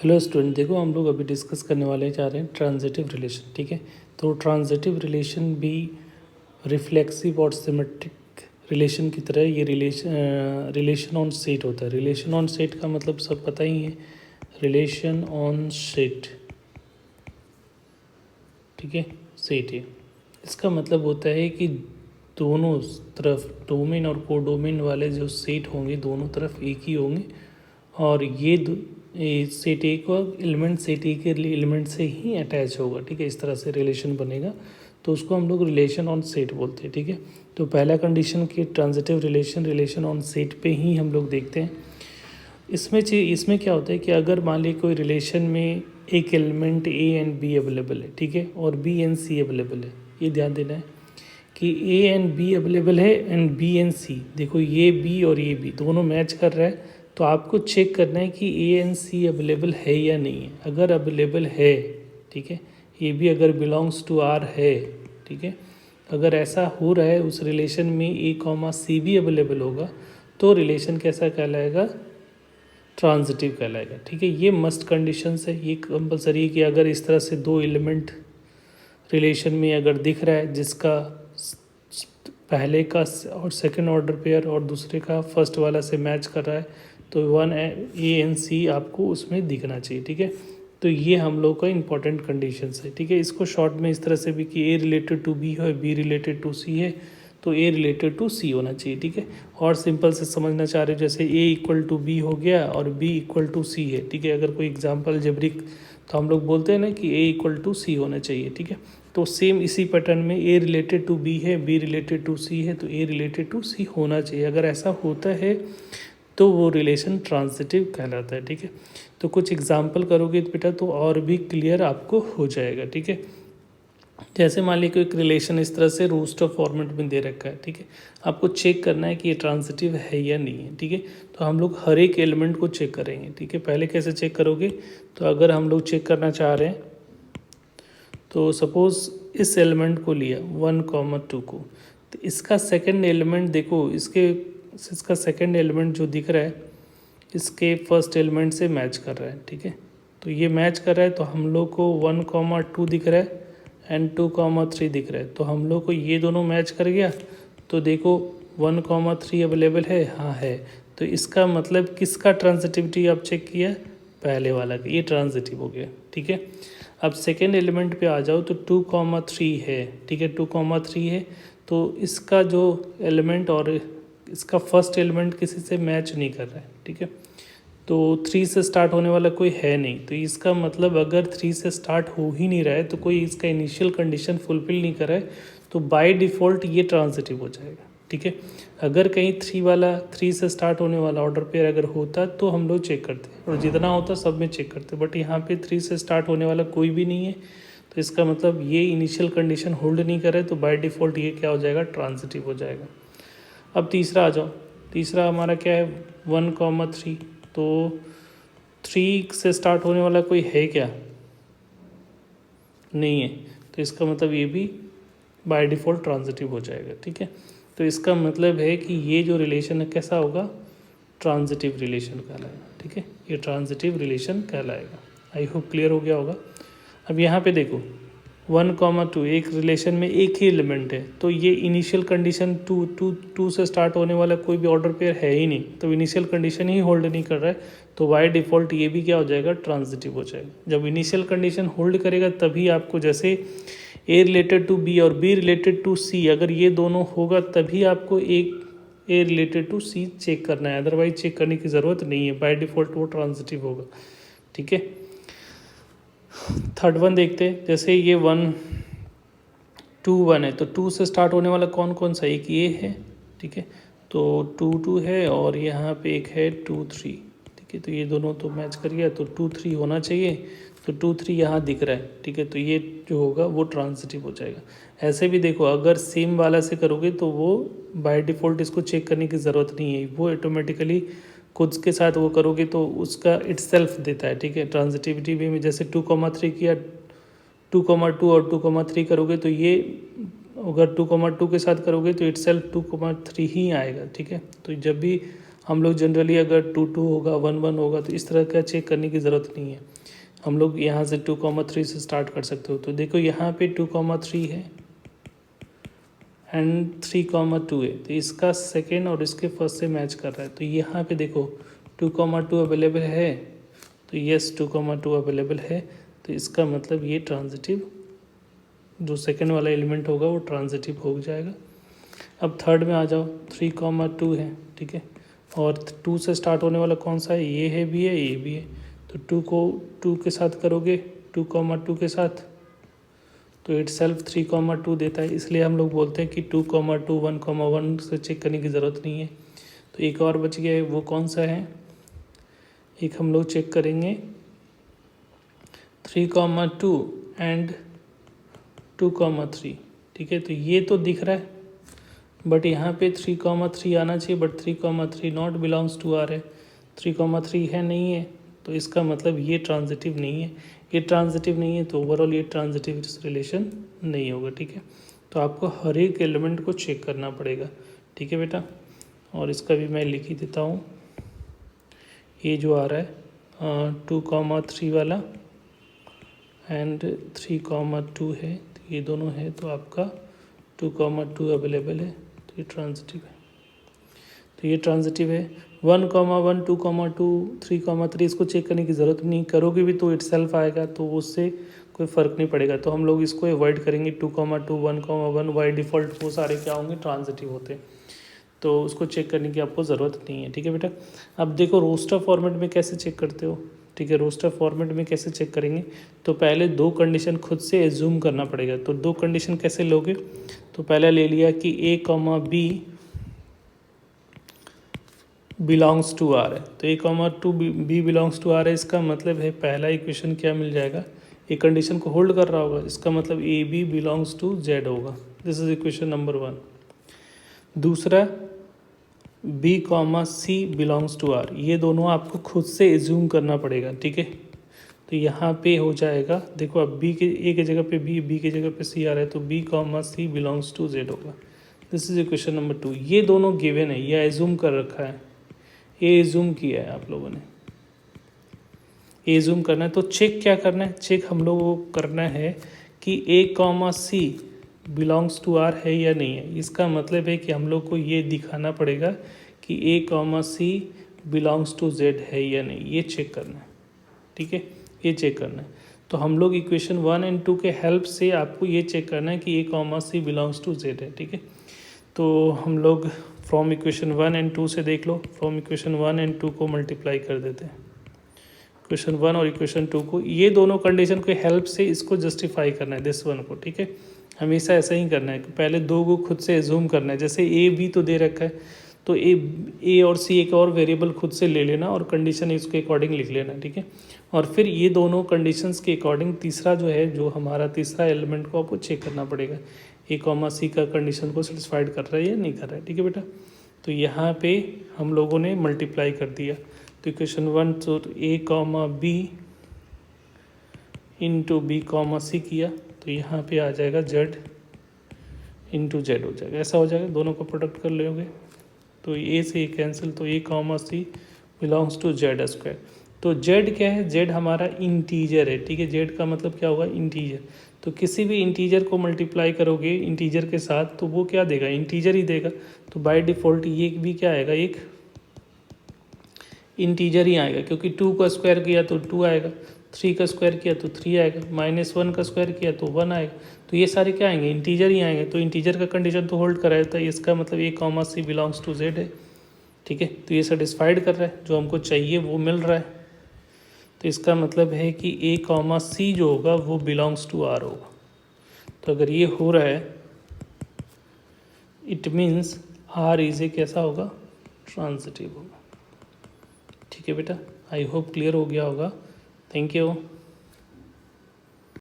Hello student, देखो हम लोग अभी डिस्कस करने वाले जा रहे हैं ट्रांजिटिव रिलेशन। ठीक है, तो ट्रांजिटिव रिलेशन भी रिफ्लेक्सिव और सिमेट्रिक रिलेशन की तरह ये रिलेशन ऑन सेट होता है। रिलेशन ऑन सेट का मतलब सब पता ही है, रिलेशन ऑन सेट। ठीक है, सेट है, इसका मतलब होता है कि दोनों तरफ डोमेन और कोडोमेन वाले जो सेट होंगे दोनों तरफ एक ही होंगे, और ये सेट ए को एलिमेंट सेट ए के एलिमेंट से ही अटैच होगा। ठीक है, इस तरह से रिलेशन बनेगा, तो उसको हम लोग रिलेशन ऑन सेट बोलते हैं। ठीक है, तो पहला कंडीशन की ट्रांजिटिव रिलेशन ऑन सेट पे ही हम लोग देखते हैं। इसमें क्या होता है कि अगर मान ली कोई रिलेशन में एक element A and be available है, ठीक है, और बी एंड सी अवेलेबल है, ये ध्यान देना है कि ए एंड बी अवेलेबल है एंड बी एंड सी, देखो ये बी और ये बी दोनों मैच कर रहा है, तो आपको चेक करना है कि ए एंड सी अवेलेबल है या नहीं है। अगर अवेलेबल है, ठीक है, ये भी अगर बिलोंग्स टू आर है, ठीक है, अगर ऐसा हो रहा है उस रिलेशन में ए कॉमा सी भी अवेलेबल होगा, तो रिलेशन कैसा कहलाएगा, ट्रांजिटिव कहलाएगा। ठीक है, ये मस्ट कंडीशंस है, ये कंपलसरी है कि अगर इस तरह से दो एलिमेंट रिलेशन में अगर दिख रहा है जिसका पहले का और सेकंड ऑर्डर पेयर और दूसरे का फर्स्ट वाला से मैच कर रहा है, तो वन ए एंड सी आपको उसमें दिखना चाहिए। ठीक है, तो ये हम लोग का इंपॉर्टेंट कंडीशंस है। ठीक है, इसको शॉर्ट में इस तरह से भी कि ए रिलेटेड टू बी है, बी रिलेटेड टू सी है, तो ए रिलेटेड टू सी होना चाहिए। ठीक है, और सिंपल से समझना चाह रहे हो जैसे ए इक्वल टू बी हो गया और बी इक्वल टू सी है। ठीक है, अगर कोई एग्जाम्पल जेब्रिक, तो हम लोग बोलते हैं ना कि ए इक्वल टू सी होना चाहिए। ठीक है, तो सेम इसी पैटर्न में ए रिलेटेड टू बी है, बी रिलेटेड टू सी है, तो ए रिलेटेड टू सी होना चाहिए। अगर ऐसा होता है तो वो रिलेशन ट्रांजिटिव कहलाता है। ठीक है, तो कुछ एग्जाम्पल करोगे बेटा तो और भी क्लियर आपको हो जाएगा। ठीक है, जैसे मान लीजिए एक रिलेशन इस तरह से रोस्टर फॉर्मेट में दे रखा है। ठीक है, आपको चेक करना है कि ये ट्रांजिटिव है या नहीं है। ठीक है, तो हम लोग हर एक एलिमेंट को चेक करेंगे। ठीक है, पहले कैसे चेक करोगे, तो अगर हम लोग चेक करना चाह रहे हैं तो सपोज़ इस एलिमेंट को लिया 1,2 को, तो इसका सेकंड एलिमेंट देखो, इसका सेकंड एलिमेंट जो दिख रहा है इसके फर्स्ट एलिमेंट से मैच कर रहा है। ठीक है, तो ये मैच कर रहा है, तो हम लोग को 1,2 दिख रहा है एंड 2,3 दिख रहा है, तो हम लोग को ये दोनों मैच कर गया। तो देखो 1,3 अवेलेबल है, हाँ है, तो इसका मतलब किसका ट्रांजिटिविटी आप चेक किया, पहले वाला का, ये ट्रांजिटिव हो गया। ठीक है, अब सेकेंड एलिमेंट पे आ जाओ तो 2,3 है। ठीक है, 2,3 है, तो इसका जो एलिमेंट और इसका फर्स्ट एलिमेंट किसी से मैच नहीं कर रहा है। ठीक है, तो 3 से स्टार्ट होने वाला कोई है नहीं, तो इसका मतलब अगर 3 से स्टार्ट हो ही नहीं रहा है तो कोई इसका इनिशियल कंडीशन फुलफिल नहीं कर रहा है, तो बाय डिफ़ॉल्ट ये ट्रांजिटिव हो जाएगा। ठीक है, अगर कहीं 3 से स्टार्ट होने वाला ऑर्डर पेयर अगर होता तो हम लोग चेक करते, और जितना होता सब में चेक करते, बट यहाँ पे 3 से स्टार्ट होने वाला कोई भी नहीं है, तो इसका मतलब ये इनिशियल कंडीशन होल्ड नहीं कर रहा है, तो बाय डिफ़ॉल्ट ये क्या हो जाएगा, ट्रांजिटिव हो जाएगा। अब तीसरा आ जाओ, तीसरा हमारा क्या है 1,3, तो 3 से स्टार्ट होने वाला कोई है क्या, नहीं है, तो इसका मतलब ये भी बाय डिफ़ॉल्ट ट्रांजिटिव हो जाएगा। ठीक है, तो इसका मतलब है कि ये जो रिलेशन है कैसा होगा, ट्रांजिटिव रिलेशन कहलाएगा। ठीक है, ये ट्रांजिटिव रिलेशन कहलाएगा। आई होप क्लियर हो गया होगा। अब यहाँ पे देखो 1,2 एक रिलेशन में एक ही एलिमेंट है, तो ये इनिशियल कंडीशन टू से स्टार्ट होने वाला कोई भी ऑर्डर पेयर है ही नहीं, तो इनिशियल कंडीशन ही होल्ड नहीं कर रहा है, तो बाय डिफ़ॉल्ट ये भी क्या हो जाएगा, ट्रांजिटिव हो जाएगा। जब इनिशियल कंडीशन होल्ड करेगा तभी आपको, जैसे ए रिलेटेड टू बी और बी रिलेटेड टू सी, अगर ये दोनों होगा तभी आपको एक ए रिलेटेड टू सी चेक करना है, अदरवाइज चेक करने की ज़रूरत नहीं है, बाय डिफ़ॉल्ट वो ट्रांजिटिव होगा। ठीक है, थर्ड वन देखते हैं, जैसे ये 1,2,1 है, तो 2 से स्टार्ट होने वाला कौन कौन सा, एक ये है। ठीक है, तो 2,2 है और यहाँ पे एक है 2,3। ठीक है, तो ये दोनों तो मैच कर गया, तो 2,3 होना चाहिए, तो 2,3 यहाँ दिख रहा है। ठीक है, तो ये जो होगा वो ट्रांजिटिव हो जाएगा। ऐसे भी देखो अगर सेम वाला से करोगे तो वो बाय डिफ़ॉल्ट इसको चेक करने की ज़रूरत नहीं है, वो ऑटोमेटिकली खुद के साथ वो करोगे तो उसका इट्सेल्फ देता है। ठीक है, ट्रांजिटिविटी भी में जैसे 2,3 किया, 2,2 और 2,3 करोगे तो ये, अगर 2,2 के साथ करोगे तो इट्सेल्फ 2,3 ही आएगा। ठीक है, तो जब भी हम लोग जनरली अगर 2 होगा 1 होगा तो इस तरह का चेक करने की ज़रूरत नहीं है। हम लोग यहाँ से 2,3 से स्टार्ट कर सकते हो। तो देखो यहाँ पे 2,3 है एंड 3,2 है, तो इसका सेकेंड और इसके फर्स्ट से मैच कर रहा है। तो यहाँ पे देखो 2,2 अवेलेबल है, तो यस 2,2 अवेलेबल है, तो इसका मतलब ये ट्रांजिटिव, जो सेकेंड वाला एलिमेंट होगा वो ट्रांजिटिव हो जाएगा। अब थर्ड में आ जाओ, 3,2 है, ठीक है, और 2 से स्टार्ट होने वाला कौन सा है, ये है भी है ये भी है। तो 2 को 2 के साथ करोगे, 2,2 के साथ, तो इट सेल्फ 3,2 देता है। इसलिए हम लोग बोलते हैं कि 2,2 1,1 से चेक करने की ज़रूरत नहीं है। तो एक और बच गया है, वो कौन सा है, एक हम लोग चेक करेंगे 3,2 एंड 2,3, ठीक है। तो ये तो दिख रहा है, बट यहाँ पे 3,3 आना चाहिए, but 3,3 not belongs to R है, 3,3 है नहीं है, तो इसका मतलब ये ट्रांजिटिव नहीं है। ये ट्रांजिटिव नहीं है तो ओवरऑल ये ट्रांजिटिव रिलेशन नहीं होगा, ठीक है। तो आपको हर एक एलिमेंट को चेक करना पड़ेगा, ठीक है बेटा। और इसका भी मैं लिख ही देता हूँ, ये जो आ रहा है 2,3 वाला एंड 3,2 है, तो ये दोनों है, तो आपका 2,2 अवेलेबल है, तो ये ट्रांजिटिव है। तो ये ट्रांजिटिव है। 1,1 2,2 3,3 इसको चेक करने की ज़रूरत नहीं, करोगे भी तो इट सेल्फ आएगा, तो उससे कोई फ़र्क नहीं पड़ेगा। तो हम लोग इसको अवॉइड करेंगे। 2,2 1,1 बाई डिफ़ॉल्ट वो सारे क्या होंगे, ट्रांजिटिव होते हैं, तो उसको चेक करने की आपको ज़रूरत नहीं है, ठीक है बेटा। अब देखो रोस्टर फॉर्मेट में कैसे चेक करते हो, ठीक है। रोस्टर फॉर्मेट में कैसे चेक करेंगे, तो पहले 2 कंडीशन खुद से एज्यूम करना पड़ेगा। तो 2 कंडीशन कैसे लोगे, तो पहले ले लिया कि A, B belongs to R है, तो A, B belongs to R है। इसका मतलब है पहला इक्वेशन क्या मिल जाएगा, एक कंडीशन को होल्ड कर रहा होगा, इसका मतलब AB बिलोंग्स टू Z होगा। This is equation number 1। दूसरा B, C belongs to R, ये दोनों आपको खुद से एज्यूम करना पड़ेगा, ठीक है। तो यहाँ पे हो जाएगा, देखो अब B के A की जगह पे B की जगह पे C आ रहा है, तो B, C belongs to Z होगा। This is equation number 2। ये दोनों गिवन है, ये एज्यूम कर रखा है, ये एज्यूम किया है आप लोगों ने, एज्यूम करना है। तो चेक क्या करना है, चेक हम लोगों को करना है कि A, C belongs to R है या नहीं है। इसका मतलब है कि हम लोग को ये दिखाना पड़ेगा कि A, C belongs to Z है या नहीं, ये चेक करना है, ठीक है, ये चेक करना है। तो हम लोग इक्वेशन 1 एंड 2 के हेल्प से आपको ये चेक करना है कि A, C belongs to Z है, ठीक है। तो हम लोग फ्रॉम इक्वेशन 1 एंड 2 से देख लो, फ्रॉम इक्वेशन 1 एंड 2 को मल्टीप्लाई कर देते हैं, इक्वेशन 1 और इक्वेशन 2 को, ये दोनों कंडीशन के हेल्प से इसको जस्टिफाई करना है, दिस वन को, ठीक है। हमेशा ऐसा ही करना है कि पहले 2 को खुद से एज्यूम करना है। जैसे A, B तो दे रखा है, तो A और C एक और वेरिएबल खुद से ले लेना और कंडीशन इसके अकॉर्डिंग लिख लेना, ठीक है। और फिर ये दोनों कंडीशंस के अकॉर्डिंग तीसरा जो है, जो हमारा तीसरा एलिमेंट को आपको चेक करना पड़ेगा, A, C का कंडीशन को सेटिस्फाइड कर रहा है या नहीं कर रहा है, ठीक है बेटा। तो यहाँ पे हम लोगों ने मल्टीप्लाई कर दिया, तो इक्वेशन 1 तो A, B into B, C किया, तो यहाँ पे आ जाएगा Z इंटू Z हो जाएगा, ऐसा हो जाएगा। दोनों को प्रोडक्ट कर लोगे तो A से A कैंसिल, तो A, C belongs to Z square. तो Z क्या है, Z हमारा इंटीजर है, ठीक है। Z का मतलब क्या होगा, इंटीजर। तो किसी भी इंटीजर को मल्टीप्लाई करोगे इंटीजर के साथ, तो वो क्या देगा, इंटीजर ही देगा। तो बाय डिफ़ॉल्ट ये भी क्या आएगा, एक इंटीजर ही आएगा, क्योंकि 2 का स्क्वायर किया तो 2 आएगा, 3 का स्क्वायर किया तो 3 आएगा, -1 का स्क्वायर किया तो 1 आएगा। तो ये सारे क्या आएंगे, इंटीजर ही आएंगे। तो इंटीजर का कंडीशन तो होल्ड कराया था, इसका मतलब A, C belongs to Z है, ठीक है। तो ये सेटिस्फाइड कर रहा है, जो हमको चाहिए वो मिल रहा है। तो इसका मतलब है कि A, C जो होगा वो बिलोंग्स टू R होगा। तो अगर ये हो रहा है, it means R is a कैसा होगा, ट्रांजिटिव होगा, ठीक है बेटा। आई होप क्लियर हो गया होगा। Thank you.